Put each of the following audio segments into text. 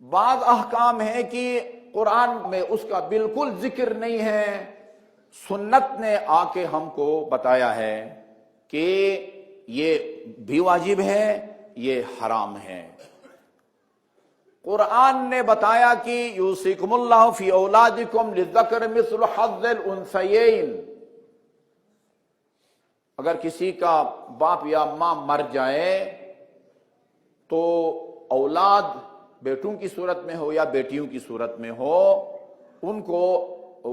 بعض احکام ہیں کہ قرآن میں اس کا بالکل ذکر نہیں ہے، سنت نے آ کے ہم کو بتایا ہے کہ یہ بھی واجب ہے، یہ حرام ہے۔ قرآن نے بتایا کہ یوصیکم اللہ فی اولادکم للذکر مثل حظ الانثیین، اگر کسی کا باپ یا ماں مر جائے تو اولاد بیٹوں کی صورت میں ہو یا بیٹیوں کی صورت میں ہو، ان کو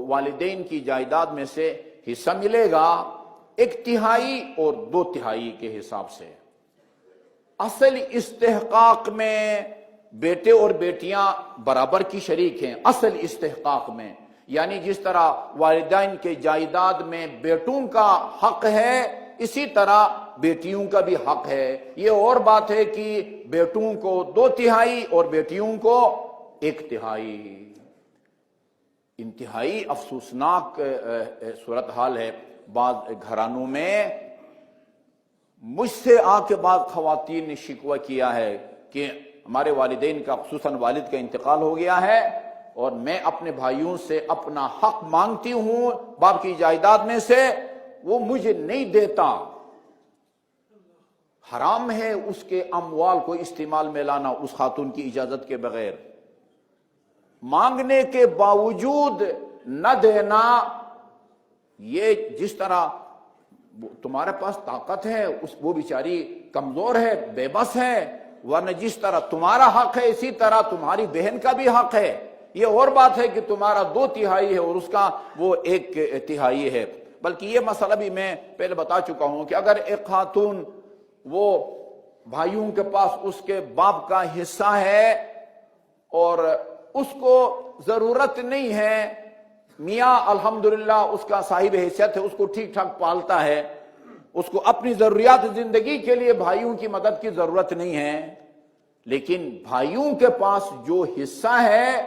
والدین کی جائیداد میں سے حصہ ملے گا 1/3 اور 2/3 کے حساب سے۔ اصل استحقاق میں بیٹے اور بیٹیاں برابر کی شریک ہیں، اصل استحقاق میں، یعنی جس طرح والدین کے جائیداد میں بیٹوں کا حق ہے اسی طرح بیٹیوں کا بھی حق ہے۔ یہ اور بات ہے کہ بیٹوں کو 2/3 اور بیٹیوں کو 1/3۔ انتہائی افسوسناک صورتحال ہے۔ بعض گھرانوں میں مجھ سے آ کے بعض خواتین نے شکوہ کیا ہے کہ ہمارے والدین کا، خصوصاً والد کا انتقال ہو گیا ہے اور میں اپنے بھائیوں سے اپنا حق مانگتی ہوں باپ کی جائیداد میں سے، وہ مجھے نہیں دیتا۔ حرام ہے اس کے اموال کو استعمال میں لانا اس خاتون کی اجازت کے بغیر، مانگنے کے باوجود نہ دینا۔ یہ جس طرح تمہارے پاس طاقت ہے، وہ بیچاری کمزور ہے، بے بس ہے، ورنہ جس طرح تمہارا حق ہے اسی طرح تمہاری بہن کا بھی حق ہے۔ یہ اور بات ہے کہ تمہارا 2/3 ہے اور اس کا وہ 1/3 ہے۔ بلکہ یہ مسئلہ بھی میں پہلے بتا چکا ہوں کہ اگر ایک خاتون وہ بھائیوں کے پاس اس کے باپ کا حصہ ہے اور اس کو ضرورت نہیں ہے، میاں الحمدللہ اس کا صاحب حیثیت ہے، اس کو ٹھیک ٹھاک پالتا ہے، اس کو اپنی ضروریات زندگی کے لیے بھائیوں کی مدد کی ضرورت نہیں ہے، لیکن بھائیوں کے پاس جو حصہ ہے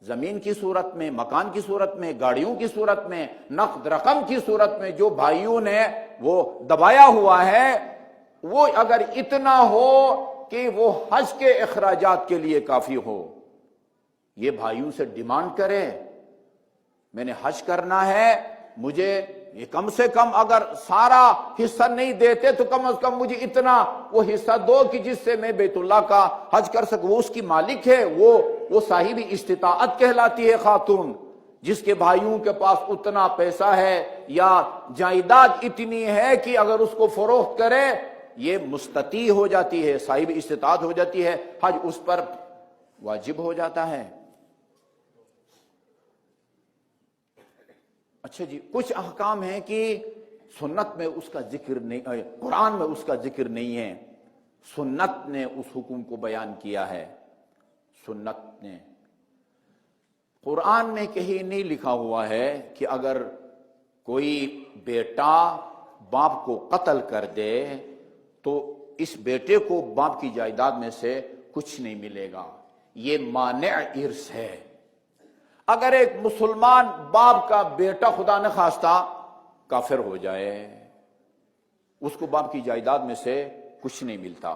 زمین کی صورت میں، مکان کی صورت میں، گاڑیوں کی صورت میں، نقد رقم کی صورت میں جو بھائیوں نے وہ دبایا ہوا ہے، وہ اگر اتنا ہو کہ وہ حج کے اخراجات کے لیے کافی ہو، یہ بھائیوں سے ڈیمانڈ کرے میں نے حج کرنا ہے، مجھے یہ کم سے کم اگر سارا حصہ نہیں دیتے تو کم از کم مجھے اتنا وہ حصہ دو کہ جس سے میں بیت اللہ کا حج کر سکوں۔ وہ اس کی مالک ہے، وہ صاحب استطاعت کہلاتی ہے خاتون، جس کے بھائیوں کے پاس اتنا پیسہ ہے یا جائیداد اتنی ہے کہ اگر اس کو فروخت کرے یہ مستطیع ہو جاتی ہے، صاحب استطاعت ہو جاتی ہے، حج اس پر واجب ہو جاتا ہے۔ اچھا جی، کچھ احکام ہیں کہ سنت میں اس کا ذکر نہیں، قرآن میں اس کا ذکر نہیں ہے، سنت نے اس حکم کو بیان کیا ہے۔ سنت نے، قرآن میں کہیں نہیں لکھا ہوا ہے کہ اگر کوئی بیٹا باپ کو قتل کر دے تو اس بیٹے کو باپ کی جائیداد میں سے کچھ نہیں ملے گا، یہ مانع ارث ہے۔ اگر ایک مسلمان باپ کا بیٹا خدا نہ خواستہ کافر ہو جائے، اس کو باپ کی جائیداد میں سے کچھ نہیں ملتا۔